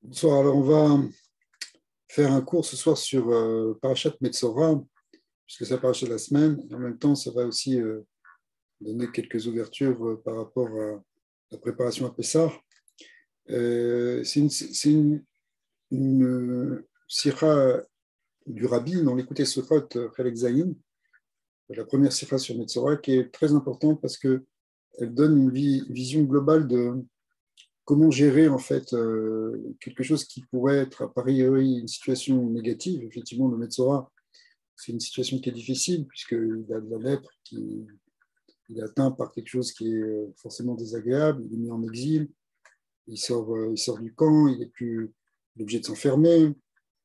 Bonsoir, alors on va faire un cours ce soir sur Parashat Metzora, puisque c'est la parachat de la semaine, et en même temps ça va aussi donner quelques ouvertures par rapport à la préparation à Pessah. C'est une sira du Rabbi dans l'Écoutez Sofot Chelek Zayin, la première sira sur Metzora, qui est très importante parce qu'elle donne une vision globale de comment gérer en fait quelque chose qui pourrait être a priori une situation négative. Effectivement, le Metzora, c'est une situation qui est difficile puisqu'il a de la lèpre, il est atteint par quelque chose qui est forcément désagréable, il est mis en exil, il sort du camp, il n'est plus obligé de s'enfermer,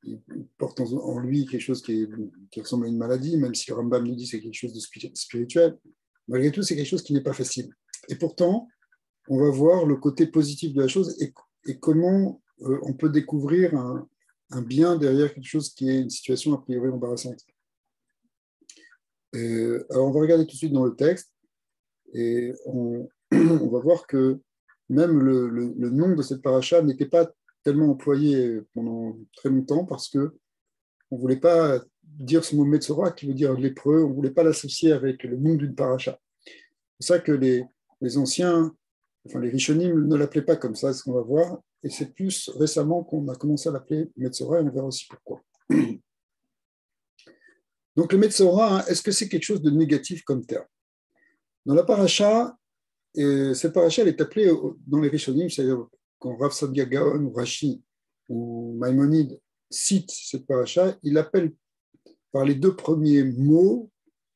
il porte en lui quelque chose qui ressemble à une maladie, même si le Rambam nous dit que c'est quelque chose de spirituel. Malgré tout, c'est quelque chose qui n'est pas facile. Et pourtant, on va voir le côté positif de la chose et comment on peut découvrir un bien derrière quelque chose qui est une situation a priori embarrassante. Alors on va regarder tout de suite dans le texte et on va voir que même le nom de cette paracha n'était pas tellement employé pendant très longtemps parce qu'on ne voulait pas dire ce mot Metzora qui veut dire lépreux, on ne voulait pas l'associer avec le nom d'une paracha. C'est ça que les anciens, enfin les Rishonim ne l'appelaient pas comme ça, c'est ce qu'on va voir, et c'est plus récemment qu'on a commencé à l'appeler Metzora, et on verra aussi pourquoi. Donc le Metzora, est-ce que c'est quelque chose de négatif comme terme? Dans la paracha, cette paracha elle est appelée dans les Rishonim, c'est-à-dire quand Rav Sadia Gaon ou Rashi ou Maïmonide cite cette paracha, il appelle par les deux premiers mots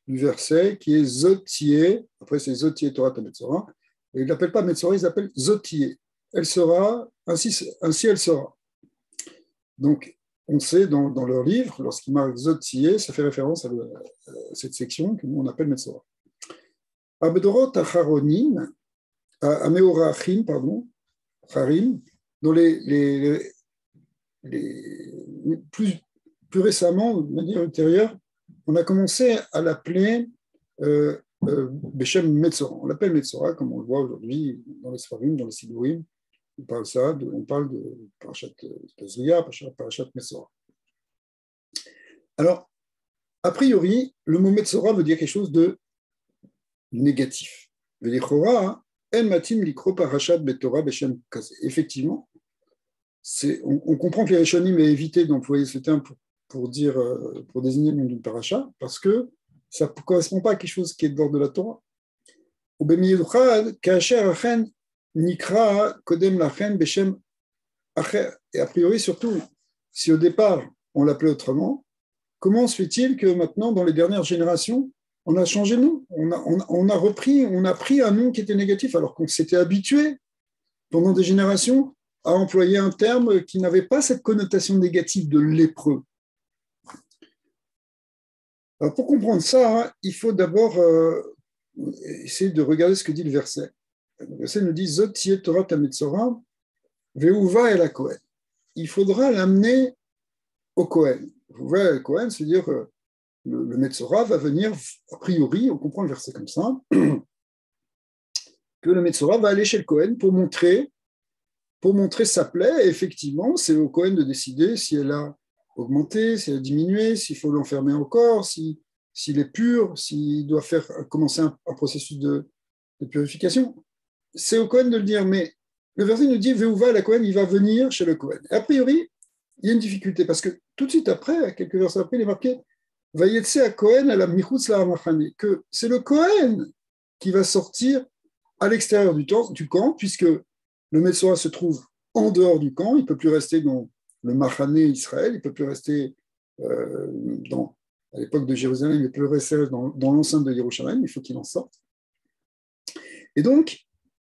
du verset qui est Zotié, après c'est Zotié Torah Metzora. Et ils ne l'appellent pas Metzora, ils l'appellent Zotié. Elle sera, ainsi elle sera. Donc, on sait dans leur livre, lorsqu'ils marquent Zotié, ça fait référence à cette section que nous on appelle Metzora. Abedorot Acharonim, Ameorachim, pardon, Harim, dont plus récemment, de manière ultérieure, on a commencé à l'appeler Beshem Metzora. On l'appelle Metzora, comme on le voit aujourd'hui dans les Sfarim, dans les Sidurim. On parle de Parashat Tazria, Parashat Metzora. Alors, a priori, le mot Metzora veut dire quelque chose de négatif. Effectivement, on comprend que les Rishonim aient évité d'employer ce terme pour désigner le nom d'une paracha, parce que ça ne correspond pas à quelque chose qui est de l'ordre de la Torah. Et a priori, surtout, si au départ on l'appelait autrement, comment se fait-il que maintenant, dans les dernières générations, on a changé de nom, on a pris un nom qui était négatif, alors qu'on s'était habitué pendant des générations à employer un terme qui n'avait pas cette connotation négative de lépreux. Alors pour comprendre ça, il faut d'abord essayer de regarder ce que dit le verset. Le verset nous dit Zot tiet Torah Metzora veuva el Kohen. Il faudra l'amener au Kohen. Veuva el Kohen, c'est-à-dire le Metzora va venir, a priori, on comprend le verset comme ça, que le Metzora va aller chez le Kohen pour montrer sa plaie. Et effectivement, c'est au Kohen de décider si elle a augmenté, si elle a diminué, s'il faut l'enfermer encore, s'il est pur, s'il doit commencer un processus de purification. C'est au Kohen de le dire, mais le verset nous dit Veuva la Kohen, il va venir chez le Kohen. Et a priori, il y a une difficulté, parce que tout de suite après, quelques versets après, il est marqué Vayetse à Kohen à la Michutz la Hamachane, que c'est le Kohen qui va sortir à l'extérieur du camp, puisque le Metzora se trouve en dehors du camp, il ne peut plus rester dans le Machané Israël, il ne peut plus rester à l'époque de Jérusalem, il ne peut plus rester dans l'enceinte de Jérusalem, il faut qu'il en sorte. Et donc,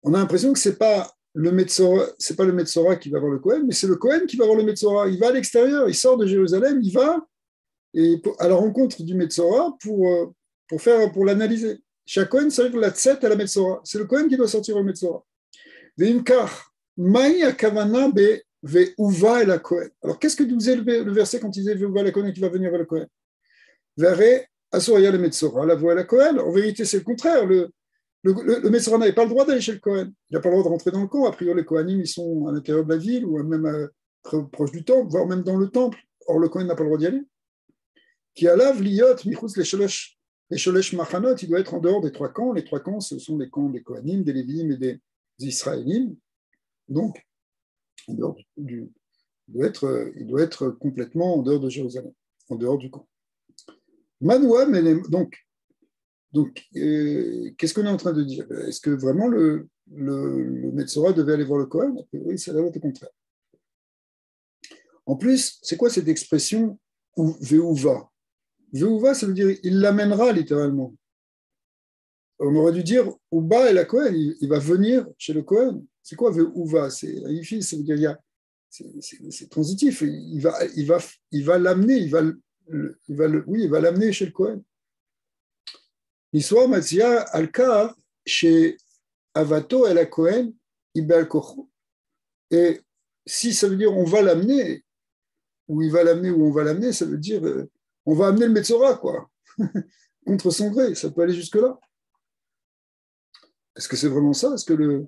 on a l'impression que ce n'est pas le Metzora qui va voir le Kohen, mais c'est le Kohen qui va voir le Metzora. Il va à l'extérieur, il sort de Jérusalem, il va à la rencontre du Metzora pour l'analyser. Chaque Kohen serve la tzet à la Metzora. C'est le Kohen qui doit sortir au Metzora. Alors, qu'est-ce que nous disait le verset quand il disait Veuva la Kohen qui va venir vers le Kohen? Verre Asoria le Metzora, la voix à la Kohen. En vérité, c'est le contraire. Le Metzora n'avait pas le droit d'aller chez le Kohen. Il n'a pas le droit de rentrer dans le camp. A priori, les Kohanim, ils sont à l'intérieur de la ville ou même proche du temple, voire même dans le temple. Or, le Kohen n'a pas le droit d'y aller. Qui alav liot michutz les sholesh machanot, il doit être en dehors des 3 camps. Les 3 camps, ce sont les camps des Kohanim, des Léviim et des Israélim. Donc, il doit être complètement en dehors de Jérusalem, en dehors du camp. Manoua, donc qu'est-ce qu'on est en train de dire? Est-ce que vraiment le Metzora devait aller voir le Kohen? Oui, ça doit être le contraire. En plus, c'est quoi cette expression Veuva? Veuva, ça veut dire il l'amènera littéralement. On aurait dû dire Uba et la Kohen, il va venir chez le Kohen. C'est quoi Veuva? C'est unifié, ça veut dire c'est transitif. Il va l'amener, il va l'amener chez le Kohen. L'histoire Matzia Alka chez Avato et la Kohen Ibel Kocho. Et si ça veut dire on va l'amener, ou il va l'amener, ou on va l'amener, ça veut dire on va amener le Metzora, quoi, contre son gré. Ça peut aller jusque-là. Est-ce que c'est vraiment ça? Est-ce que le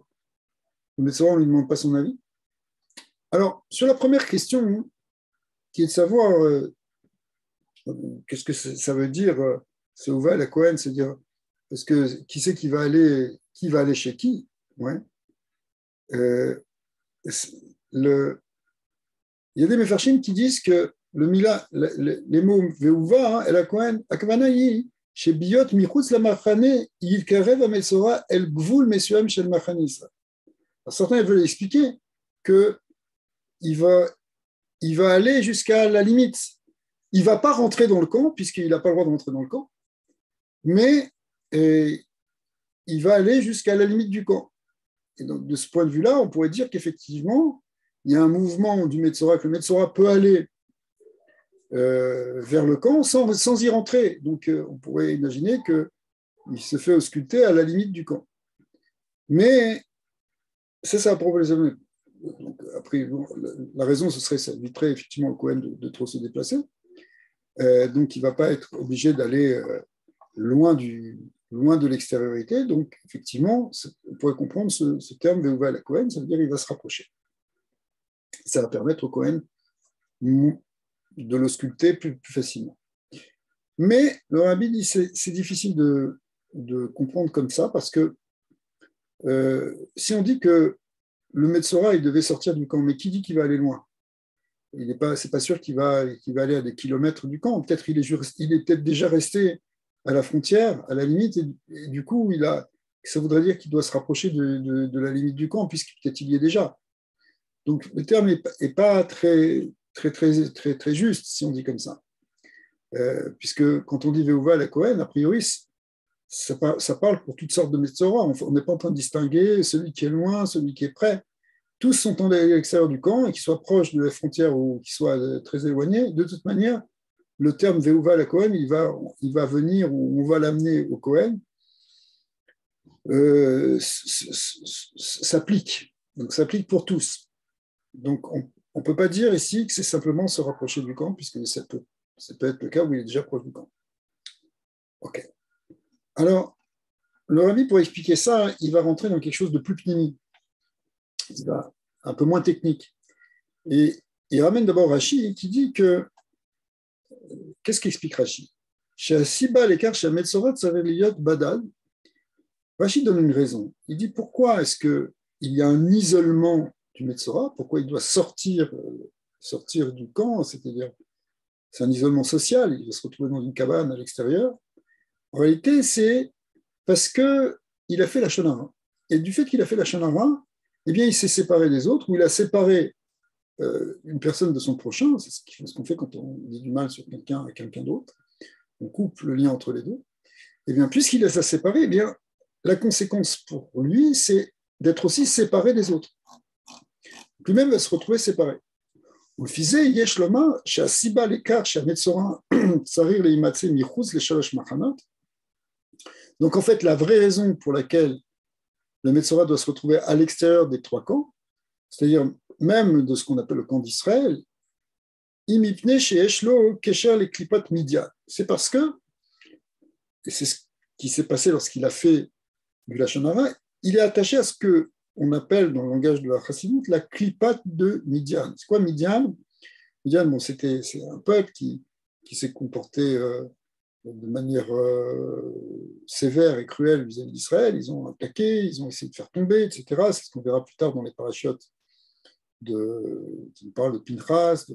Metzora, on ne lui demande pas son avis? Alors, sur la première question, qui est de savoir qu'est-ce que ça veut dire, ce Ouva la Kohen, c'est-à-dire, parce que qui c'est qui va aller chez qui? Ouais. Il y a des Mefarshim qui disent que les mots Veuva et la Kohen, Akvanayi, chez Biot Michutz la Machane, il karev Metzora el Gvul Mesuam shel Machanisa. Certains veulent expliquer qu'il va aller jusqu'à la limite. Il ne va pas rentrer dans le camp, puisqu'il n'a pas le droit de rentrer dans le camp, mais il va aller jusqu'à la limite du camp. Et donc, de ce point de vue-là, on pourrait dire qu'effectivement, il y a un mouvement du Metzora, que le Metzora peut aller vers le camp sans y rentrer. Donc, on pourrait imaginer qu'il se fait ausculter à la limite du camp. Mais c'est ça, probablement. Donc, après, la raison, ce serait ça éviterait effectivement au Kohen de trop se déplacer. Donc, il ne va pas être obligé d'aller loin de l'extériorité. Donc, effectivement, on pourrait comprendre ce terme Veuva la Kohen, ça veut dire qu'il va se rapprocher. Ça va permettre au Kohen de l'ausculter plus facilement. Mais le Rabbi dit que c'est difficile de comprendre comme ça, parce que si on dit que le Metzora, il devait sortir du camp, mais qui dit qu'il va aller loin? C'est pas sûr qu'il va aller à des kilomètres du camp. Peut-être il est peut-être déjà resté à la frontière, à la limite, et du coup, ça voudrait dire qu'il doit se rapprocher de la limite du camp, puisqu'il peut-être il y est déjà. Donc, le terme n'est pas très juste, si on dit comme ça. Puisque quand on dit Veuva la Kohen, a priori, ça parle pour toutes sortes de Metzora. On n'est pas en train de distinguer celui qui est loin, celui qui est près. Tous sont à l'extérieur du camp, et qu'ils soient proches de la frontière ou qu'ils soient très éloignés. De toute manière, le terme Veuva la Kohen, il va venir, ou on va l'amener au Kohen, s'applique. Donc, s'applique pour tous. Donc, on ne peut pas dire ici que c'est simplement se rapprocher du camp, puisque ça peut être le cas où il est déjà proche du camp. OK. Alors, le Rabbi, pour expliquer ça, il va rentrer dans quelque chose de plus pnimi, un peu moins technique. Et il ramène d'abord Rashi, qui dit que, qu'est-ce qu'explique Rashi? Chez Siba l'écart, chez Metzorat, Saveliyot Badal, Rashi donne une raison. Il dit pourquoi est-ce qu'il y a un isolement du Metzora, pourquoi il doit sortir du camp, c'est-à-dire c'est un isolement social, il va se retrouver dans une cabane à l'extérieur. En réalité, c'est parce qu'il a fait la Shon Hara. Et du fait qu'il a fait la Shon Hara, eh bien, il s'est séparé des autres, ou il a séparé une personne de son prochain, c'est ce qu'on fait quand on dit du mal sur quelqu'un à quelqu'un d'autre, on coupe le lien entre les deux. Eh bien, puisqu'il les a séparés, eh bien, la conséquence pour lui, c'est d'être aussi séparé des autres. Lui-même va se retrouver séparé. Donc en fait, la vraie raison pour laquelle le Metzora doit se retrouver à l'extérieur des 3 camps, c'est-à-dire même de ce qu'on appelle le camp d'Israël, c'est parce que, et c'est ce qui s'est passé lorsqu'il a fait du Lashon Hara, il est attaché à ce que qu'on appelle dans le langage de la Chassidut la Klipat de Midian. C'est quoi Midian? Midian, bon, c'est un peuple qui s'est comporté de manière sévère et cruelle vis-à-vis d'Israël. Ils ont attaqué, ils ont essayé de faire tomber, etc. C'est ce qu'on verra plus tard dans les parachutes qui nous parlent de Pinchas, de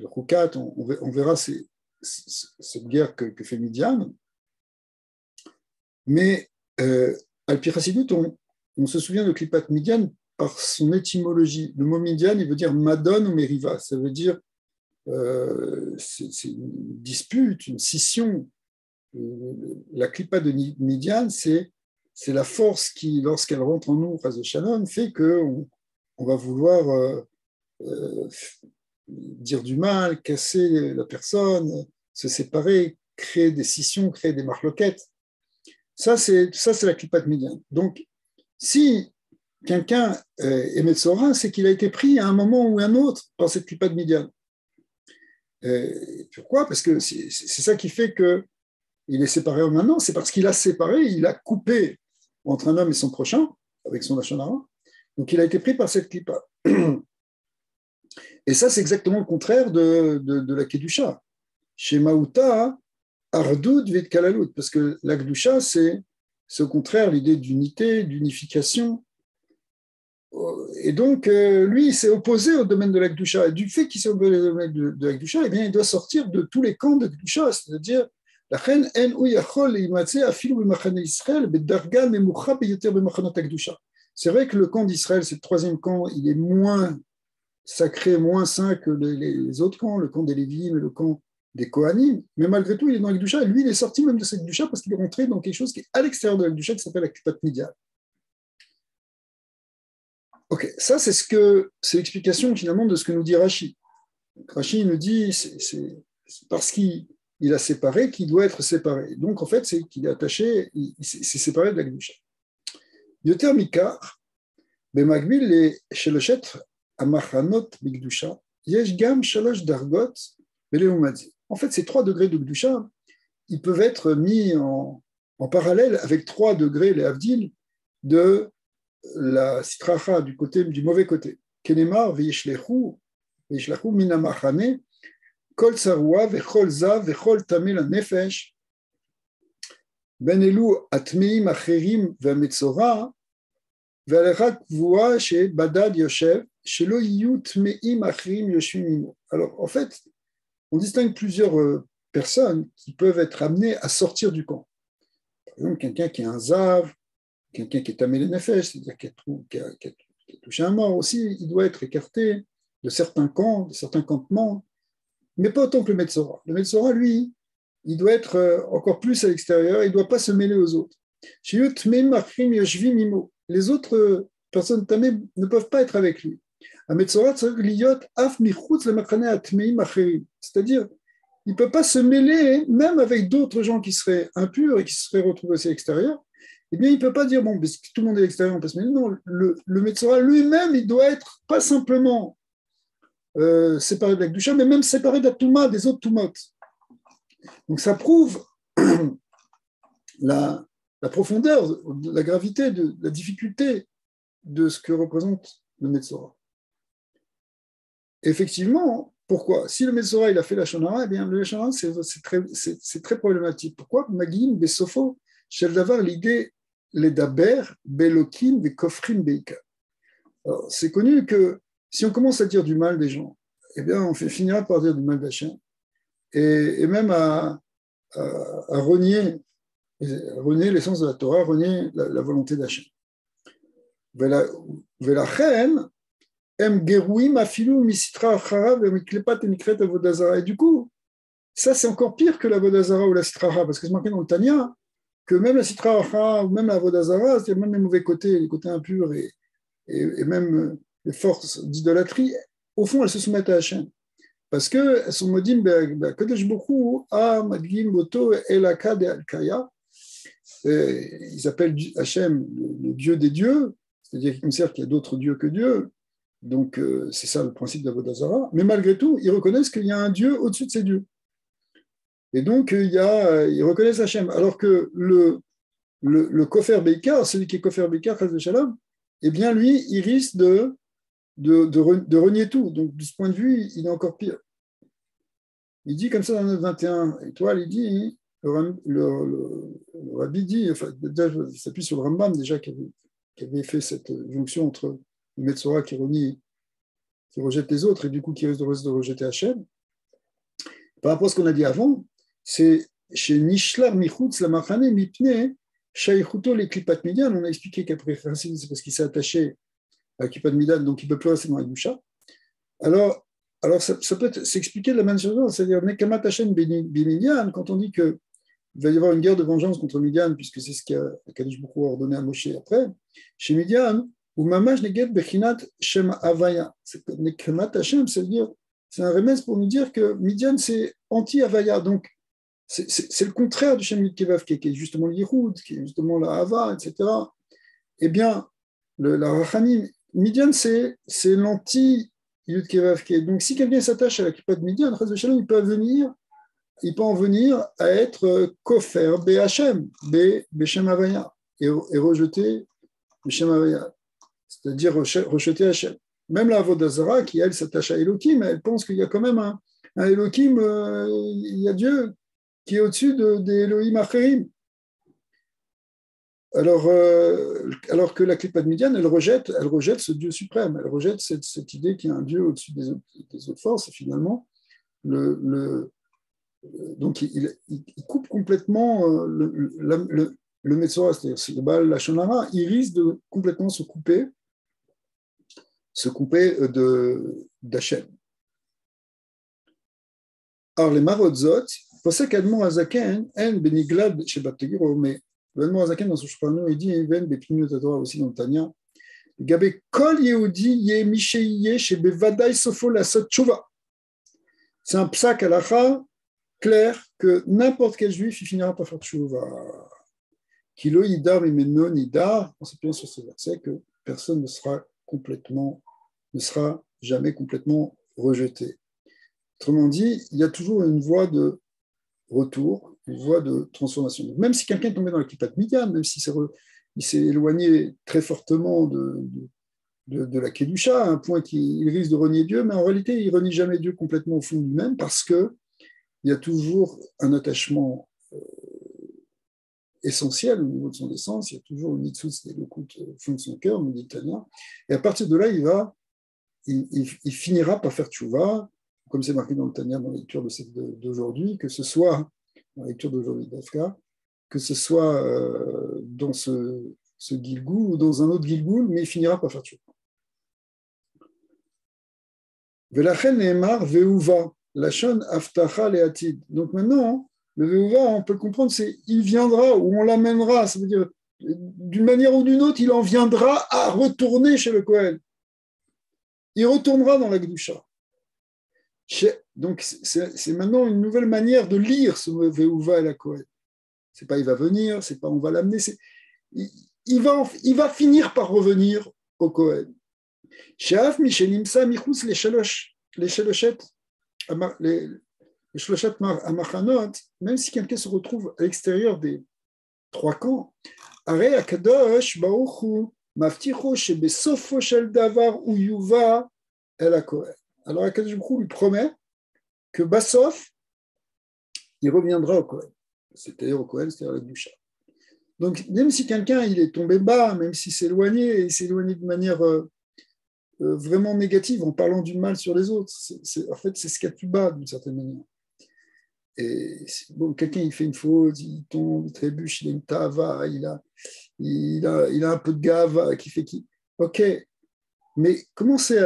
Roukat. On verra cette guerre que fait Midian. Mais Al-Pi Chassidut, on se souvient de Klipat Midian par son étymologie. Le mot Midian, il veut dire Madon ou Meriva. Ça veut dire c'est une dispute, une scission. La Klipa de Midian, c'est la force qui, lorsqu'elle rentre en nous, Chas Shalom, fait qu'on va vouloir dire du mal, casser la personne, se séparer, créer des scissions, créer des marloquettes. Ça, c'est la Klipa de Midian. Donc, si quelqu'un est Metzora, c'est qu'il a été pris à un moment ou un autre par cette Klipa de Midian. Pourquoi? Parce que c'est ça qui fait qu'il est séparé maintenant, c'est parce qu'il a séparé, il a coupé entre un homme et son prochain, avec son lashon hara. Donc il a été pris par cette clipa. Et ça, c'est exactement le contraire de la Kedusha. Chez Maouta, Ardoud vet Kalalut, parce que la Kedusha, c'est au contraire l'idée d'unité, d'unification. Et donc, lui, il s'est opposé au domaine de la Kedusha. Et du fait qu'il s'est opposé au domaine de la Kedusha, eh bien, il doit sortir de tous les camps de Kedusha, c'est-à-dire, c'est vrai que le camp d'Israël, c'est le troisième camp, il est moins sacré, moins saint que les autres camps, le camp des Lévites, le camp des Kohanim, mais malgré tout, il est dans la Kedusha, et lui, il est sorti même de cette Kedusha parce qu'il est rentré dans quelque chose qui est à l'extérieur de la Kedusha, qui s'appelle la Klipat Midian. Ok, ça c'est l'explication finalement de ce que nous dit Rashi. Rashi nous dit c'est parce qu'il a séparé qu'il doit être séparé. Donc en fait c'est qu'il est attaché, il s'est séparé de la Kedusha. Yoter mikar, b'magbil sheloshet amachanot b'kedusha, yesh gam shalosh dargot b'leumadzi. En fait ces 3 degrés de Kedusha, ils peuvent être mis en parallèle avec 3 degrés les avdil de la sitracha du mauvais côté. Kenemar ve'yishlechu minamachane kol sarua ve'chol zav ve'chol tameh lanefesh ben elu atmeim acherim ve'metzora ve'alecha kvua shebadad yoshev shelo yiyu tmeim acherim yoshvim imo. Alors en fait, on distingue plusieurs personnes qui peuvent être amenées à sortir du camp. Par exemple, quelqu'un qui est un zav, quelqu'un qui est tamé les nefesh, c'est-à-dire qui a touché un mort aussi, il doit être écarté de certains camps, de certains campements, mais pas autant que le Metzora. Le Metzora, lui, il doit être encore plus à l'extérieur, il ne doit pas se mêler aux autres. Les autres personnes tamées ne peuvent pas être avec lui. C'est-à-dire, il ne peut pas se mêler même avec d'autres gens qui seraient impurs et qui se seraient retrouvés aussi à l'extérieur. Eh bien, il ne peut pas dire, bon, parce que tout le monde est à l'extérieur, on peut se mêler. Non, le Metzora lui-même, il doit être pas simplement séparé de la Kedusha, mais même séparé de la Touma, des autres Toumot. Donc, ça prouve la profondeur, la gravité, la difficulté de ce que représente le Metzora. Effectivement, pourquoi? Si le Metzora, il a fait la lashon hara, eh bien, le lashon hara, c'est très problématique. Pourquoi? Magim, Besofo, Shel Davar, l'idée, les daber, belokim, ve kofrim beika. C'est connu que si on commence à dire du mal des gens, eh bien, on finira par dire du mal d'Hachem et même à renier l'essence de la Torah, renier la volonté d'Hachem. Velachen, em gerouim afilu misitra achara vemiklepat emikret avodazara. Et du coup, ça c'est encore pire que la vodazara ou la sitracha, parce que c'est marqué dans le Tanya que même la Sitra Achara ou même la Vodazara, c'est-à-dire même les mauvais côtés, les côtés impurs et même les forces d'idolâtrie, au fond, elles se soumettent à Hachem. Parce qu'elles sont modim, Kodesh Bokhu, A, Madgim, Boto, Elaka, de Alkaya. Ils appellent Hachem le Dieu des dieux, c'est-à-dire qu'ils considèrent qu'il y a d'autres dieux que Dieu. Donc, c'est ça le principe de la Vodazara. Mais malgré tout, ils reconnaissent qu'il y a un Dieu au-dessus de ces dieux. Et donc, ils reconnaissent Hachem. Alors que le Kofer Beikar, celui qui est Kofer Beikar, Chas v'Shalom, eh bien lui, il risque de renier tout. Donc de ce point de vue, il est encore pire. Il dit comme ça dans le 21, étoile, il dit, le Rabbi dit, enfin, déjà, il s'appuie sur le Rambam déjà qui avait fait cette jonction entre le Metzora qui renie, qui rejette les autres et du coup qui risque de rejeter Hachem. Par rapport à ce qu'on a dit avant, c'est chez Nishlar Michutz la Machane Mipne Shaichuto les Klipat Midian. On a expliqué qu'après c'est parce qu'il s'est attaché à Klipat Midian, donc il ne peut plus rester dans la Gdusha. Alors ça peut s'expliquer de la même chose, c'est-à-dire Nekamat Hashem Bimidian, quand on dit qu'il va y avoir une guerre de vengeance contre Midian, puisque c'est ce qu'Akadosh Baruch Hu a ordonné à Moshe après, chez Midian, ou Mamash Neged Bechinat Shem Avaya. Nekamat Hashem, c'est-à-dire c'est un remède pour nous dire que Midian, c'est anti-Avaya. Donc, c'est le contraire du Shem Yud-Kevav, qui est justement l'Yihoud, qui est justement la Hava, etc. Eh bien, la Rachanim, Midian, c'est l'anti-Yud-Kevav. Donc, si quelqu'un s'attache à la Kippa de Midian, il peut en venir à être Kofer, B'Hachem, B'Shem Avaya, et rejeter B'Shem Avaya, c'est-à-dire rejeter Hachem. Même la Avodah Zara, qui elle s'attache à Elohim, elle pense qu'il y a quand même un Elohim, il y a Dieu qui est au-dessus des Elohim Acherim. Alors que la Klippa de Midian, elle rejette ce Dieu suprême, elle rejette cette idée qu'il y a un Dieu au-dessus des autres forces, et finalement, donc il coupe complètement le Metzora, c'est-à-dire le Baal Lachon Hara, il risque de complètement se couper d'Hachem. Alors, les marotzot, posek admor azaken, en beniglad shebategiro, mais l'admor azaken dans son Shulchan il dit, even bepinut Torah aussi dans le Tanya, gabe kol yehudi ye misheye shebevadai sofo lasot tshuva. C'est un psak halacha clair que n'importe quel juif il finira par faire tshuva. Kilo yidar mimeno nidar, on s'appuie sur ce verset que personne ne sera jamais complètement rejeté. Autrement dit, il y a toujours une voie de retour, une voie de transformation. Donc, même si quelqu'un est tombé dans la Kippat Midian, même si il s'est éloigné très fortement de la Kedusha, à un point qu'il risque de renier Dieu, mais en réalité, il ne renie jamais Dieu complètement au fond de lui-même parce qu'il y a toujours un attachement essentiel au niveau de son essence, il y a toujours une nitzutz d'éloquent au fond de son cœur, me dit Tanya, et à partir de là, il finira par faire tchouva, comme c'est marqué dans le Tanya, dans la lecture d'aujourd'hui, que ce soit, dans la lecture d'aujourd'hui d'Afka, que ce soit dans ce Gilgoul ou dans un autre Gilgoul, mais il finira par faire tchouva. Velachen Nehemar Veuva, Lachon Aftacha Leatid. Donc maintenant, le Veuva, on peut le comprendre, c'est il viendra ou on l'amènera, ça veut dire d'une manière ou d'une autre, il en viendra à retourner chez le Kohen. Il retournera dans la Gdusha. Donc, c'est maintenant une nouvelle manière de lire ce Veuva et la Kohen. C'est pas il va venir, c'est pas on va l'amener, il va finir par revenir au Kohen. Sheaf Mishenimsa Michus les Shaloshet Amachanot, même si quelqu'un se retrouve à l'extérieur des trois camps, Are Akadosh Baruchu Mafticho Shebesofo Shel Davar Uyuva El Kohen. Alors Akadosh Baruch Hu lui promet que Bassof, il reviendra au Kohen, c'est-à-dire au Kohen, c'est-à-dire à la Gdusha. Donc même si quelqu'un il est tombé bas, même s'il s'est éloigné, il s'est éloigné de manière vraiment négative en parlant du mal sur les autres, en fait c'est ce qu'il y a de plus bas d'une certaine manière. Et bon, quelqu'un il fait une faute, il tombe, il trébuche, il a une tava, il a un peu de gava qui fait qui. Ok, mais commencer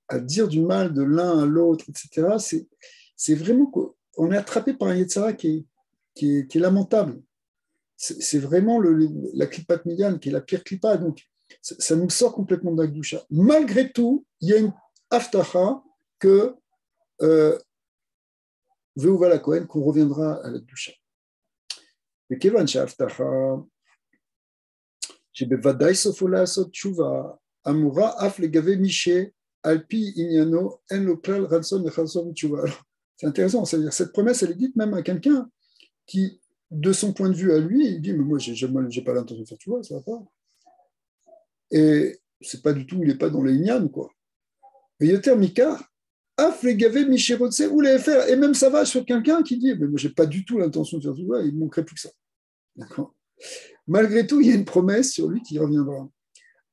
à dire du mal de l'un à l'autre, etc., c'est vraiment qu'on est attrapé par un Yetzara qui est lamentable. C'est vraiment la Klippat Midian qui est la pire Klippa, donc ça nous sort complètement de la Gdusha. Malgré tout, il y a une aftacha que Veuva la Kohen, qu'on reviendra à la Gdusha. Mais Kevan aftacha, שבוודאי סופו לעשות תשובה, אמורה אף לגבי מי שעל פי עניינו אין לו כלל רצון לחזור בתשובה. C'est intéressant, c'est-à-dire cette promesse, elle est dite même à quelqu'un qui, de son point de vue à lui, il dit mais moi j'ai pas l'intention de faire tchouva, ça va pas. Et c'est pas du tout, il n'est pas dans les ignanes, quoi. Et Yoter Mika, Af les gavé Michirotse, ou les faire, et même ça va sur quelqu'un qui dit, mais moi, j'ai pas du tout l'intention de faire tout ça, il ne manquerait plus que ça. D'accord. Malgré tout, il y a une promesse sur lui qui reviendra.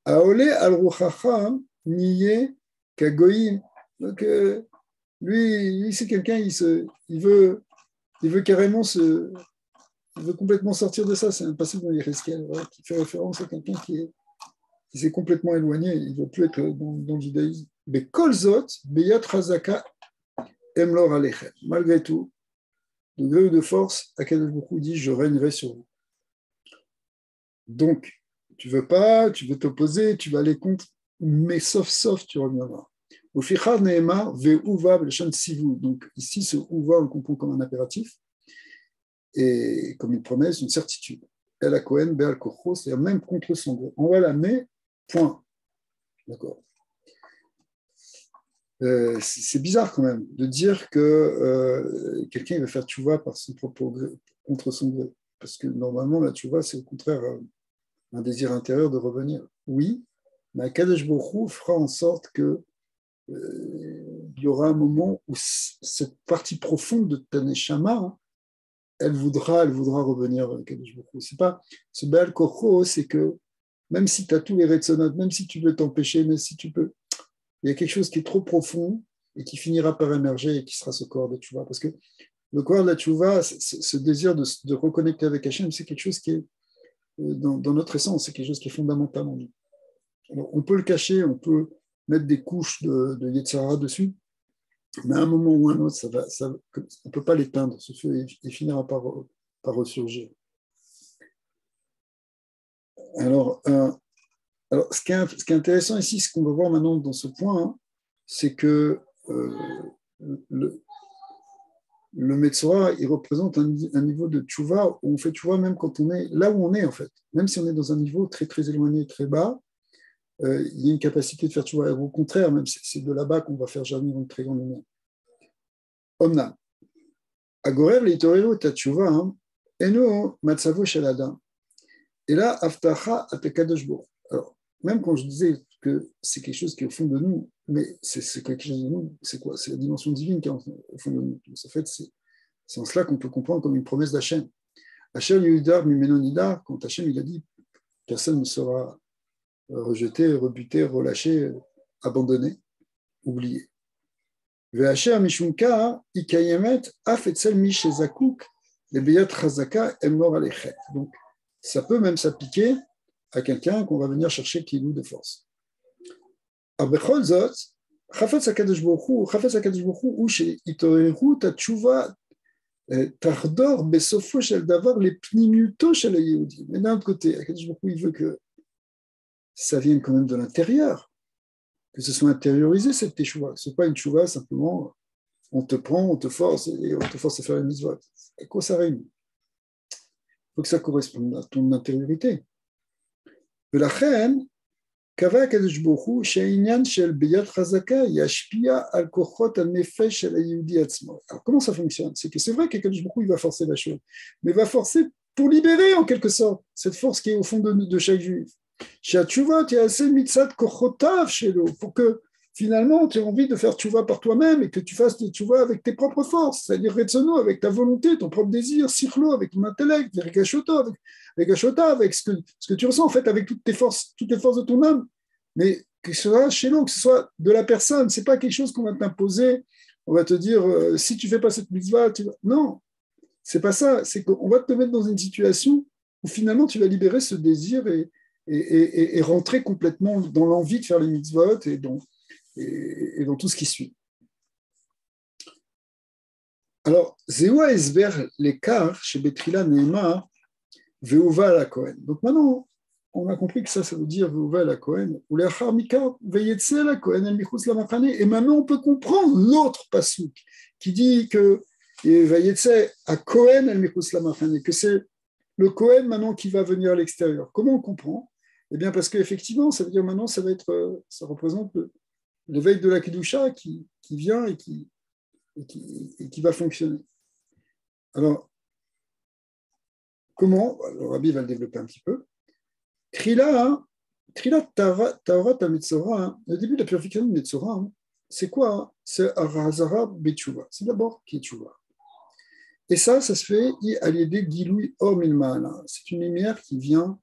Aole al-Ruchacha, niye kagoïm. Donc, lui c'est quelqu'un, il veut carrément il veut complètement sortir de ça. C'est un passage dans Yéreskel qui fait référence à quelqu'un qui s'est complètement éloigné. Il ne veut plus être dans le judaïsme. Mais kolzot, beyat razaka, emlor alechem. Malgré tout, de gré ou de force, Akadosh Baruch Hu dit, je régnerai sur vous. Donc, tu veux pas, tu veux t'opposer, tu vas aller contre, mais sauf, tu reviendras. Au fichar neema ve'uva b'leshon sivu. Donc, ici, ce uva, on le comprend comme un impératif et comme une promesse, une certitude. El hakohen be'al kocho, c'est-à-dire même contre son gré. On va l'amener, point. D'accord. C'est bizarre quand même de dire que quelqu'un va faire tchouva par son propre gré, contre son gré. Parce que normalement, la tchouva, c'est au contraire un désir intérieur de revenir. Oui, mais Akadosh Baruch Hu fera en sorte que il y aura un moment où cette partie profonde de ta neshama, elle voudra revenir à Akadosh Baruch Hu. C'est pas ce Baal Kocho, c'est que même si tu as tous les retsonotes, même si tu veux t'empêcher, mais si tu peux, il y a quelque chose qui est trop profond et qui finira par émerger et qui sera ce corps de tchouva. Parce que le corps de la tchouva, ce désir de reconnecter avec Hachem, c'est quelque chose qui est dans notre essence, c'est quelque chose qui est fondamental en nous. Alors, on peut le cacher, on peut mettre des couches de Yetzirah dessus, mais à un moment ou à un autre, on ne peut pas l'éteindre, ce feu, il finira par ressurgir. Alors, ce qui est intéressant ici, ce qu'on va voir maintenant dans ce point, hein, c'est que le Metzora, il représente un niveau de tchouva où on fait tchouva même quand on est là où on est, en fait. Même si on est dans un niveau très, très éloigné, très bas, il y a une capacité de faire tchouva. Au contraire, même c'est de là-bas qu'on va faire jaillir une très grande lumière. Omna. Agorer l'itorélo ta tchouva, eno matzavo shel adam. Et là, aftacha atekadosh bo. Alors, même quand je disais que c'est quelque chose qui est au fond de nous, mais c'est quelque chose de nous, c'est quoi? C'est la dimension divine qui est au fond de nous. Donc, en fait, c'est en cela qu'on peut comprendre comme une promesse d'Hachem. Hachem Yehudar Mimenonidar, quand Hachem il a dit personne ne sera rejeté, rebuté, relâché, abandonné, oublié. Ve'Hashem Mishunka Ikayemet Afetzel Mishezakouk Lebeyat Chazaka Emor Alechet. Donc, ça peut même s'appliquer à quelqu'un qu'on va venir chercher qui est nous de force. Abechol Zot, Chafetz HaKadosh Baruch Hu, ou chez Itoreru Tatshuva Tardor Besofo Shel Davar les Pnimiuto Shel Yehudi. Mais d'un autre côté, HaKadosh Baruch Hu, il veut que ça vienne quand même de l'intérieur, que ce soit intériorisé cette teshuva. Ce n'est pas une teshuva simplement, on te prend, on te force et on te force à faire une mitzvot. À quoi ça rime? Il faut que ça corresponde à ton intériorité. ולכן, קבע הקדוש ברוך הוא שהעניין של ביד חזקה ישפיע על כוחות הנפש של היהודי עצמו. Alors comment ça fonctionne? C'est que c'est vrai qu'Akadosh Baruch Hu, il va forcer la chose, mais il va forcer pour libérer en quelque sorte cette force qui est au fond de chaque juif. שהתשובה תיעשה מצד כוחותיו שלו, pour que finalement tu aies envie de faire tchouva par toi-même et que tu fasses tchouva avec tes propres forces, c'est-à-dire retsono, avec ta volonté, ton propre désir, sichlo, avec ton intellect, avec ce que tu ressens en fait, avec toutes les forces de ton âme, mais que ce soit chez nous, que ce soit de la personne, c'est pas quelque chose qu'on va t'imposer, on va te dire si tu fais pas cette mitzvah, non, c'est pas ça, c'est qu'on va te mettre dans une situation où finalement tu vas libérer ce désir et rentrer complètement dans l'envie de faire les mitzvot et dans tout ce qui suit. Alors, Zewa Esber l'écart chez Betrila Neema Veuva la Kohen. Donc maintenant, on a compris que ça veut dire Veuva la Kohen, ou l'Achar Mika Veyetse la Kohen El Michus la Machane. Et maintenant, on peut comprendre l'autre pasouk qui dit que Veyetse à Kohen El Michus la Machane, que c'est le Kohen maintenant qui va venir à l'extérieur. Comment on comprend? Eh bien, parce qu'effectivement, ça veut dire maintenant, ça représente l'éveil de la Kedusha qui vient et qui va fonctionner. Alors, comment? Le Rabbi va le développer un petit peu. Trila, Trilat Taorat Metzora, hein, le début de la purification de Metzora, hein, c'est quoi hein? C'est Arazara Betchouva. C'est d'abord qui est Tchouva. Et ça se fait à l'idée Giloui Or Milmaala. C'est une lumière qui vient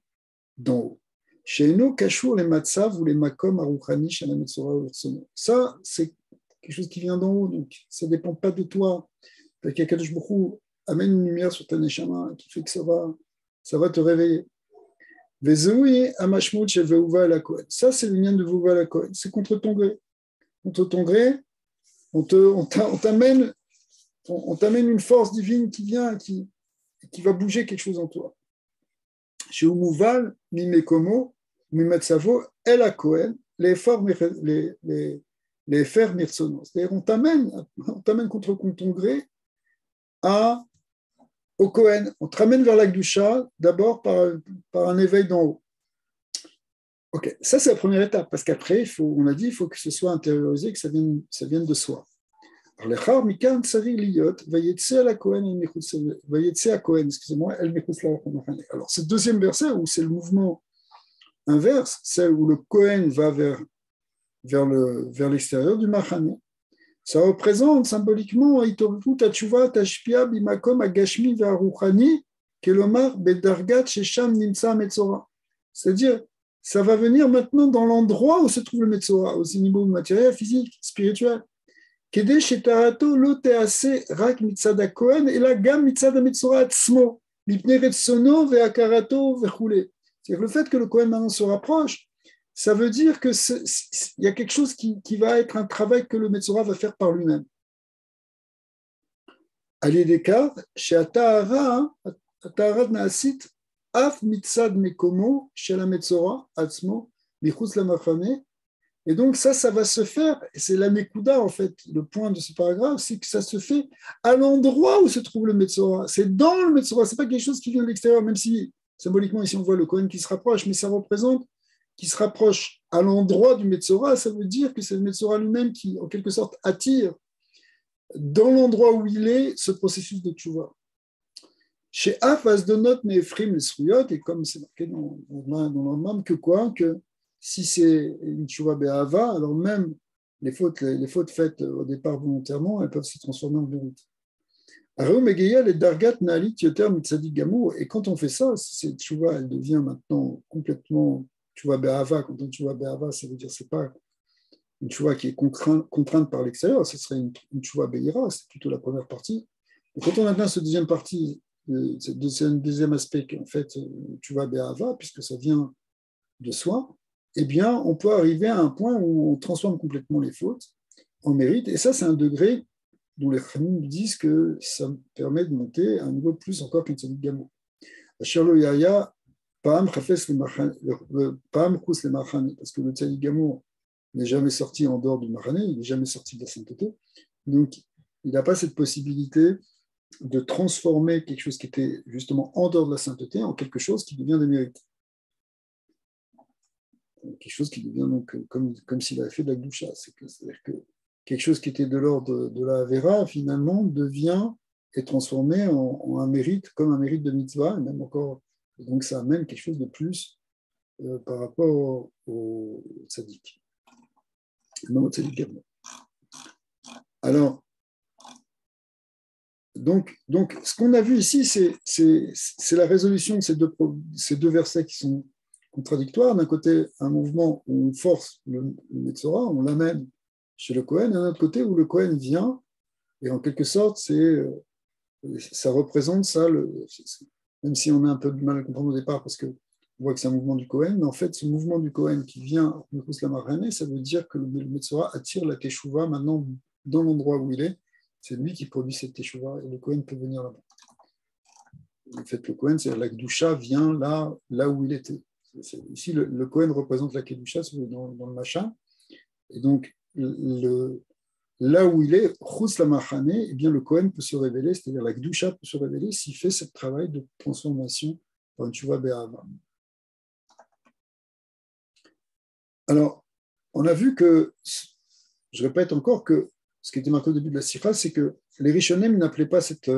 d'en haut. Chez nous, Kashour les Matsav ou les Makom Aruchani, Shana Metzora Urtsono. Ça, c'est quelque chose qui vient d'en haut, donc ça ne dépend pas de toi. Qu'Akadosh Baruch Hu amène une lumière sur ta neshama qui fait que ça va te réveiller. Vezoui Amashmout chez Veuva la Kohen. Ça, c'est le lien de Veuva la Kohen. C'est contre ton gré. Contre ton gré, on t'amène une force divine qui vient, qui va bouger quelque chose en toi. Chez Umuval, Mimekomo, Mimatsavo, El a Kohen, les fer mirtsonos. C'est-à-dire, on t'amène contre ton gré au Kohen. On te ramène vers l'Akdusha, d'abord par un éveil d'en haut. Ok, ça c'est la première étape, parce qu'après, on a dit, il faut que ce soit intériorisé, que ça vienne de soi. Alors, l'echar mikan tsari liyot, vayetse à Kohen, excusez-moi, el michutz la. Alors, ce deuxième verset, où c'est le mouvement inverse, c'est où le Kohen va vers l'extérieur du Machane. Ça représente symboliquement Itorut Atshuva Tashpia Bimakom Agashmi Ve'aruchani Kelomar Bedargat Shesham Nimsa Metzora. C'est-à-dire, ça va venir maintenant dans l'endroit où se trouve le Metzora, au niveau matériel, physique, spirituel. Kede Shetarato Lo Tease Rak Mitzad HaKohen et la Gam Mitzad HaMetzora Atzmo Mipnei Retsono Ve'akarato Ve'chule. C'est-à-dire le fait que le Kohen maintenant se rapproche, ça veut dire qu'il y a quelque chose qui va être un travail que le Metzora va faire par lui-même. À l'idéka, chez Atahara Naasit, Af Mitzad Mekomo, chez la Metzora, Atzmo, Michutz la Machane. Et donc ça va se faire, et c'est la Nekuda en fait, le point de ce paragraphe, c'est que ça se fait à l'endroit où se trouve le Metzora. C'est dans le Metzora, c'est pas quelque chose qui vient de l'extérieur, même si symboliquement ici on voit le Kohen qui se rapproche, mais ça représente qui se rapproche à l'endroit du Metzora, ça veut dire que c'est le Metzora lui-même qui, en quelque sorte, attire dans l'endroit où il est ce processus de tchouva. Chez Afas de note Nefrim les Sruyot, et comme c'est marqué dans le même que quoi, que si c'est une tchouva be'ava, alors même les fautes faites au départ volontairement, elles peuvent se transformer en vérité. Et quand on fait ça, cette tchouva, elle devient maintenant complètement tchouva be'ava. Quand on tchouva be'ava, ça veut dire que ce n'est pas une tchouva qui est contrainte par l'extérieur, ce serait une tchouva be'ira, c'est plutôt la première partie. Et quand on atteint cette deuxième partie, ce deuxième aspect qui est en fait tchouva be'ava, puisque ça vient de soi, eh bien, on peut arriver à un point où on transforme complètement les fautes en mérite. Et ça, c'est un degré dont les Khamim disent que ça permet de monter à un niveau plus encore qu'un tzadik gamo. Sherlo Yaya, Pam Chous le Machane, parce que le tzadik gamo n'est jamais sorti en dehors du Machane, il n'est jamais sorti de la sainteté. Donc, il n'a pas cette possibilité de transformer quelque chose qui était justement en dehors de la sainteté en quelque chose qui devient des mérites. Quelque chose qui devient donc comme s'il avait fait de la gdoucha. C'est-à-dire que quelque chose qui était de l'ordre de la Avera, finalement, est transformé en un mérite, comme un mérite de mitzvah, et même encore. Et donc, ça amène quelque chose de plus par rapport au tzaddik. Non, au tzaddik gamo. Alors, donc, ce qu'on a vu ici, c'est la résolution de ces deux versets qui sont contradictoires. D'un côté, un mouvement où on force le Metzora, on l'amène chez le Kohen, et d'un autre côté où le Kohen vient, et en quelque sorte, ça représente ça, même si on a un peu de mal à comprendre au départ, parce qu'on voit que c'est un mouvement du Kohen, mais en fait, ce mouvement du Kohen qui vient la Marane, ça veut dire que le Metzora attire la Teshuvah maintenant dans l'endroit où il est. C'est lui qui produit cette Teshuvah, et le Kohen peut venir là-bas. En fait, le Kohen, c'est la Kedusha vient là où il était. Ici, le Kohen représente la Kedusha dans le machin, et donc là où il est, Chous la Machane, eh bien le Kohen peut se révéler, c'est-à-dire la Kedusha peut se révéler s'il fait ce travail de transformation par une Teshuvah Be'ava. Alors, on a vu que, je répète encore que ce qui était marqué au début de la Sikha, c'est que les Rishonim n'appelaient pas cette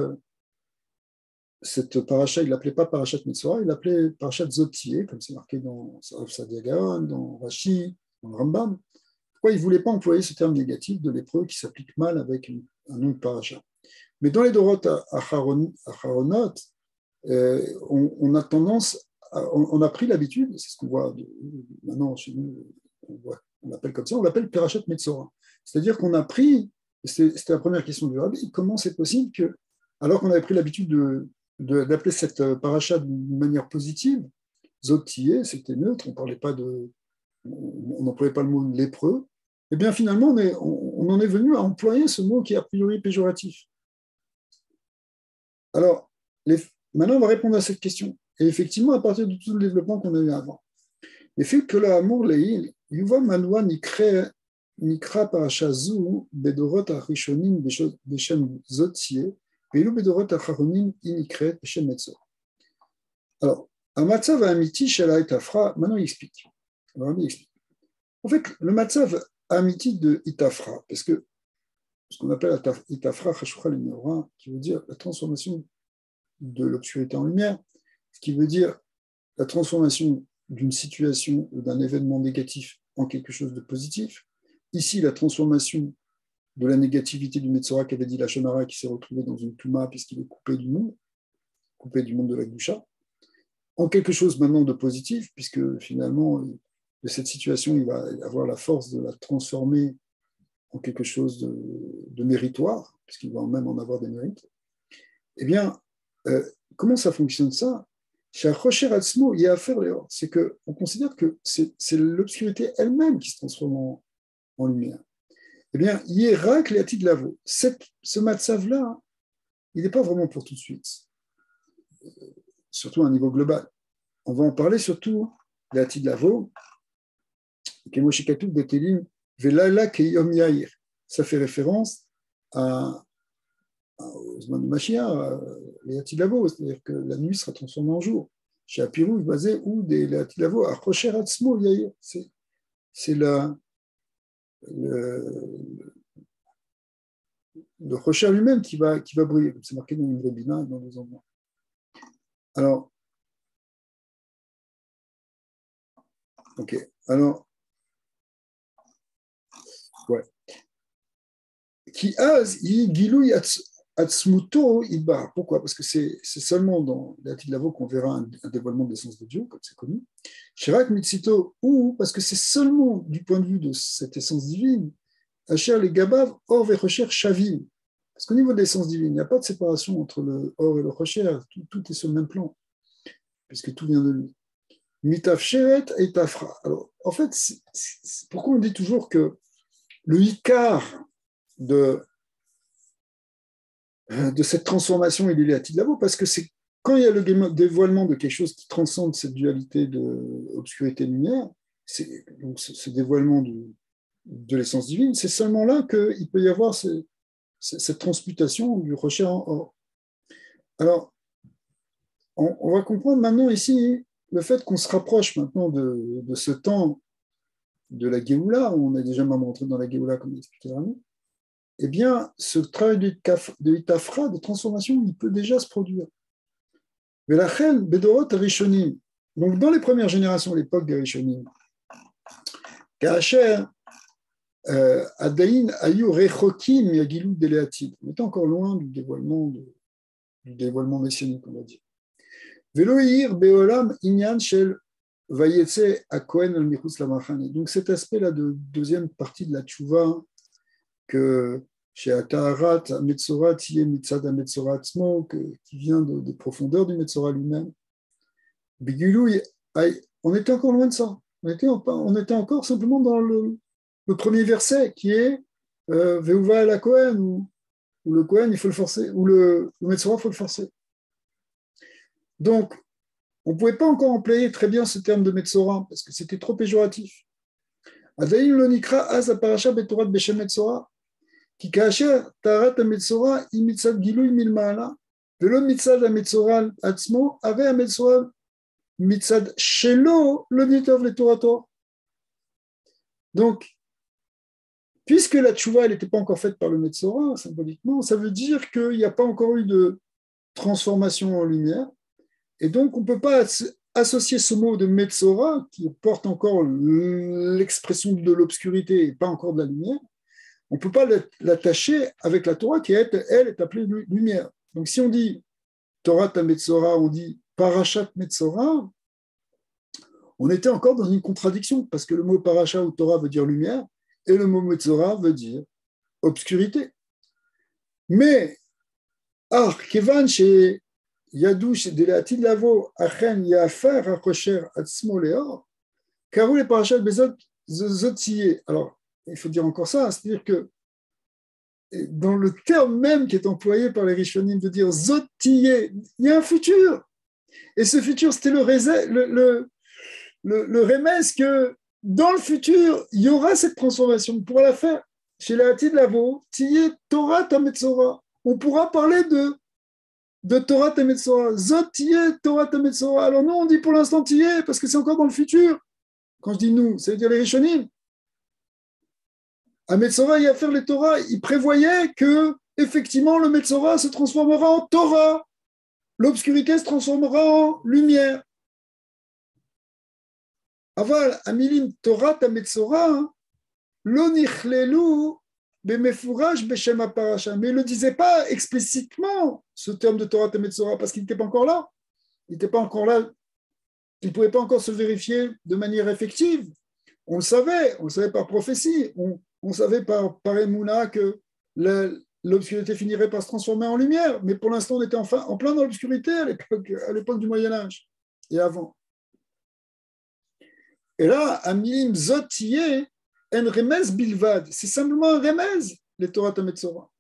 cette paracha, il ne l'appelait pas parachat Metzora, il l'appelait parachat Zotier, comme c'est marqué dans Saadia Gaon, dans Rashi, dans le Rambam. Pourquoi il ne voulait pas employer ce terme négatif de lépreux qui s'applique mal avec un nom de paracha. Mais dans les Dorot Acharonot, on a tendance, on a pris l'habitude, c'est ce qu'on voit maintenant chez nous, on l'appelle comme ça, on l'appelle parachat Metzora. C'est-à-dire qu'on a pris, c'était la première question du rabbi, comment c'est possible que, alors qu'on avait pris l'habitude d'appeler cette paracha d'une manière positive, Zotier, c'était neutre, on n'employait pas le mot lépreux, et bien finalement on en est venu à employer ce mot qui est a priori péjoratif. Alors, maintenant on va répondre à cette question. Et effectivement, à partir de tout le développement qu'on a eu avant, le fait que l'amour leil, yuva malwa nikra parasha zu bedorot arishonim beshem zotier, ve'ilu bedorot acharonim inikret beshem metzor. Alors, un matzav amiti shela et afra, maintenant il explique. Alors, il explique. En fait, le matzav amiti de Itafra, parce que ce qu'on appelle Itafra Chashukha Lemeora, qui veut dire la transformation de l'obscurité en lumière, ce qui veut dire la transformation d'une situation ou d'un événement négatif en quelque chose de positif. Ici, la transformation de la négativité du Metzora qu'avait dit la Shonara qui s'est retrouvé dans une Touma puisqu'il est coupé du monde de la Gdusha, en quelque chose maintenant de positif, puisque finalement, de cette situation, il va avoir la force de la transformer en quelque chose de méritoire, puisqu'il va même en avoir des mérites. Eh bien, comment ça fonctionne ça? C'est qu'on considère que c'est l'obscurité elle-même qui se transforme en lumière. Eh bien, Yérak Léatid Lavo, ce matzav-là, il n'est pas vraiment pour tout de suite, surtout à un niveau global. On va en parler surtout, Léatid Lavo, Kemoshikatou Betelim, Velala Keyom Yair. Ça fait référence au Zman de Mashiach, Léatid Lavo, c'est-à-dire que la nuit sera transformée en jour. Chez Apirou, basé où des Léatid Lavo, à Rocher Atzmo Yair. C'est le Rocher lui-même qui va briller, comme c'est marqué dans une Rébina et dans les endroits. Alors, ok, alors, ouais. Qui az gilou atzmuto idbar. Pourquoi? Parce que c'est seulement dans l'Atil Lavo qu'on verra un dévoilement de l'essence de Dieu, comme c'est connu. Shirak mitzito, ou parce que c'est seulement du point de vue de cette essence divine, Asher les gabav or vechocher shavim. Parce qu'au niveau de l'essence divine, il n'y a pas de séparation entre le or et le chocher, tout est sur le même plan, puisque tout vient de lui. Mitafsheret et tafra. Alors, en fait, pourquoi on dit toujours que le ikar de cette transformation, il est à Tidlavo, parce que c'est quand il y a le dévoilement de quelque chose qui transcende cette dualité d'obscurité et lumière, donc ce dévoilement de l'essence divine, c'est seulement là qu'il peut y avoir cette transmutation du rocher en or. Alors, on va comprendre maintenant ici le fait qu'on se rapproche maintenant de ce temps de la Géoula, où on a déjà même rentré dans la Géoula, comme expliqué avant. Eh bien, ce travail de Itafra, de transformation, il peut déjà se produire. Mais la Chel, Bedorot Rishonim, donc dans les premières générations, l'époque des Rishonim, Kacher, Adain, Ayu, Rechokim, Yagilou, Deleatid, on était encore loin du dévoilement messianique, on va dire. Veloïr, Beolam, Inyan, Shel, Vayetse, Akohen, Al-Michus, Lamachane. Donc cet aspect-là de deuxième partie de la Tchouva, que chez Ataharat, Metzora, Tiye Mitzad Metzora Atzmo, qui vient des profondeurs du Metzora lui-même. Bigulou, on était encore loin de ça. On était encore simplement dans le premier verset qui est Veuva la Kohen, où le Kohen, il faut le forcer, ou le Metzora, il faut le forcer. Donc, on ne pouvait pas encore employer très bien ce terme de Metzora, parce que c'était trop péjoratif. Adaïn lonikra az parasha betorat beshem Metzora. כי כאשר טהרת המצורע היא מצד גילוי מלמעלה, ולא מצד המצורע עצמו, הרי המצורע מצד שלו לא ניטוב לתורתו. Donc, puisque la tchouva n'était pas encore faite par le Metzora, symboliquement, ça veut dire qu'il n'y a pas encore eu transformation en lumière. Et donc, on ne peut pas associer ce mot de Metzora, qui porte encore l'expression de l'obscurité et pas encore de la lumière, on ne peut pas l'attacher avec la Torah qui, elle, est appelée lumière. Donc, si on dit Torah ta Metzora, on dit Parashat Metzora, on était encore dans une contradiction, parce que le mot Parashat ou Torah veut dire lumière, et le mot Metzora veut dire obscurité. Mais, Kevan chez Yadouche de l'Atid Lavo, Achen Yafer Akosher Atzmo Leor, Karou les Parashat Bezot Zotiye. Alors, il faut dire encore ça, c'est-à-dire que dans le terme même qui est employé par les Rishonim de dire Zotiye, il y a un futur. Et ce futur, c'était le remez que dans le futur, il y aura cette transformation. Pour la faire, chez l'Atid Lavo, Tiye Torah Tametzora. On pourra parler de Torah Tametzora. Zot Tiye Torah Tametzora. Alors nous, on dit pour l'instant Tiye, parce que c'est encore dans le futur. Quand je dis nous, ça veut dire les Rishonim. À Metzora, il y a à faire les Torah. Il prévoyait que, effectivement, le Metzora se transformera en Torah. L'obscurité se transformera en lumière. Aval, Amilim Torah Tametzora, lo nichlelu bemefouraj beshem parasha. Mais il ne disait pas explicitement ce terme de Torah Tametzora parce qu'il n'était pas encore là. Il n'était pas encore là. Il ne pouvait pas encore se vérifier de manière effective. On le savait par prophétie. On savait par Emouna que l'obscurité finirait par se transformer en lumière, mais pour l'instant, on était en plein dans l'obscurité à l'époque du Moyen-Âge et avant. Et là, Amilim Zotiye, en remez bilvad, c'est simplement un remez, les Torah Tametzora.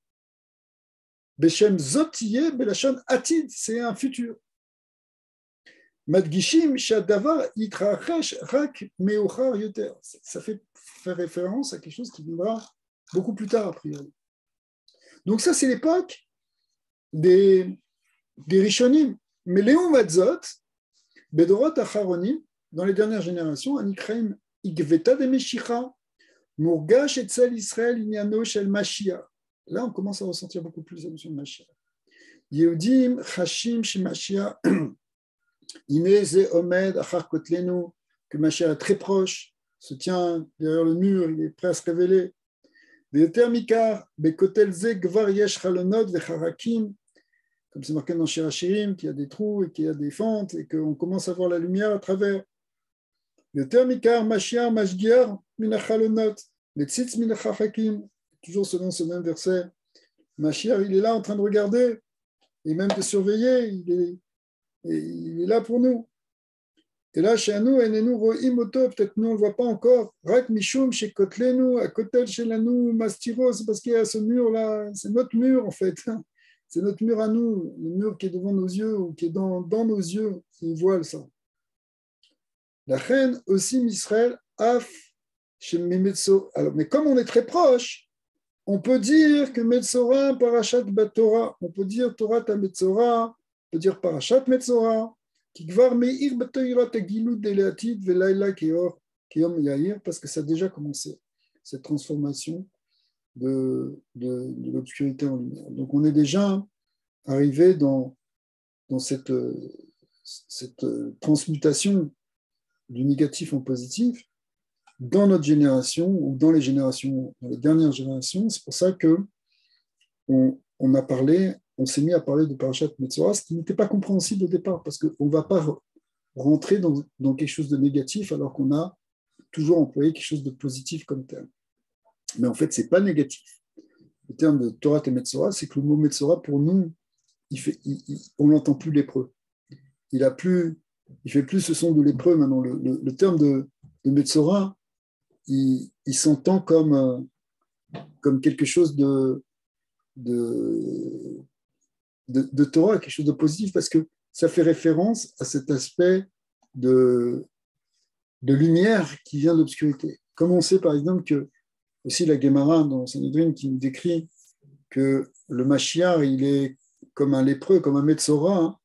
Beshem Zotiye, belashon atid, c'est un futur. Madgishim shadavar yitrachesh rak meochar yoter. Ça fait référence à quelque chose qui viendra beaucoup plus tard, a priori. Donc ça, c'est l'époque des Rishonim. Mais Léon Matzot, Bedorot Acharonim, dans les dernières générations, Anikraim Igveta de Meshicha, Mourgash etzel Israël inyano shel Mashiach. Là, on commence à ressentir beaucoup plus la notion de Mashiach. Yehudim Chashim chez Mashiach, Ineze Omed Achar Kotlenu, que Mashiach est très proche, se tient derrière le mur, il est prêt à se révéler. Comme c'est marqué dans Shir Hashirim, qu'il y a des trous et qu'il y a des fentes et qu'on commence à voir la lumière à travers. Toujours selon ce même verset, Mashiach, il est là en train de regarder et même de surveiller, il est là pour nous. Et là, chez nous, peut-être nous on ne le voit pas encore. Rak Mishum, chez Kotlenu, à Kotel, chez Lanou, Mastiro, c'est parce qu'il y a ce mur-là, c'est notre mur en fait. C'est notre mur à nous, le mur qui est devant nos yeux ou qui est dans nos yeux, c'est une voile ça. La reine aussi, Misraël, Af, chez Memetso. Alors, mais comme on est très proche, on peut dire que Metzora, Parashat Batora, on peut dire Torah ta Metzora, on peut dire Parashat Metzora. Parce que ça a déjà commencé, cette transformation de l'obscurité en lumière. Donc on est déjà arrivé dans cette transmutation du négatif en positif dans notre génération ou dans les dernières générations. C'est pour ça que on s'est mis à parler de Parashat Metzora, ce qui n'était pas compréhensible au départ, parce qu'on ne va pas rentrer dans quelque chose de négatif alors qu'on a toujours employé quelque chose de positif comme terme. Mais en fait, ce n'est pas négatif. Le terme de Torah et Metzora, c'est que le mot Metzora, pour nous, on n'entend plus lépreux. Il fait plus ce son de lépreux maintenant. Le terme de Metzora, il s'entend comme quelque chose de Torah, quelque chose de positif, parce que ça fait référence à cet aspect de lumière qui vient de l'obscurité. Comme on sait par exemple que aussi la Gemara dans Sanhedrin qui nous décrit que le Mashiach, il est comme un lépreux, comme un Metzora,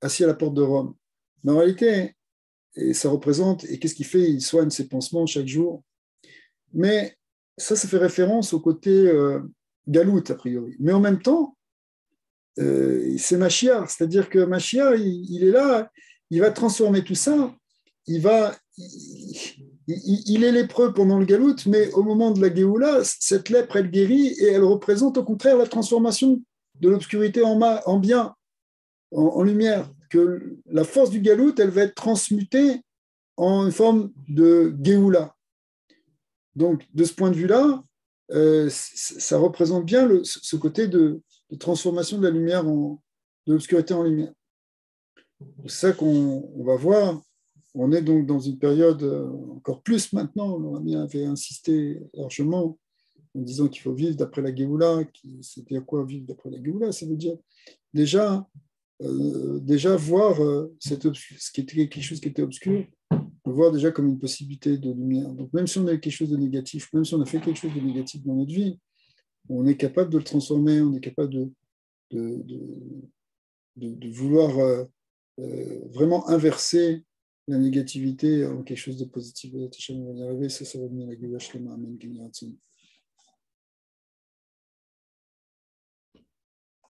assis à la porte de Rome. Mais en réalité, et ça représente, et qu'est-ce qu'il fait? Il soigne ses pansements chaque jour. Mais ça fait référence au côté galoute, a priori. Mais en même temps, c'est Mashiach, c'est-à-dire que Mashiach, il est là, il va transformer tout ça, il est lépreux pendant le galout, mais au moment de la Géoula, cette lèpre, elle guérit et elle représente au contraire la transformation de l'obscurité en bien, en lumière, que la force du galout, elle va être transmutée en une forme de Géoula. Donc, de ce point de vue-là, ça représente bien ce côté de transformation de la lumière, de l'obscurité en lumière. C'est ça qu'on va voir. On est donc dans une période encore plus maintenant. Le Rabbi avait insisté largement en disant qu'il faut vivre d'après la Géoula. C'est-à-dire quoi vivre d'après la Géoula? Ça veut dire déjà voir ce qui était quelque chose qui était obscur, le voir déjà comme une possibilité de lumière. Donc même si on a quelque chose de négatif, même si on a fait quelque chose de négatif dans notre vie, on est capable de le transformer, on est capable de vouloir vraiment inverser la négativité en quelque chose de positif. Ça va venir la Géoula Shlema. Amen.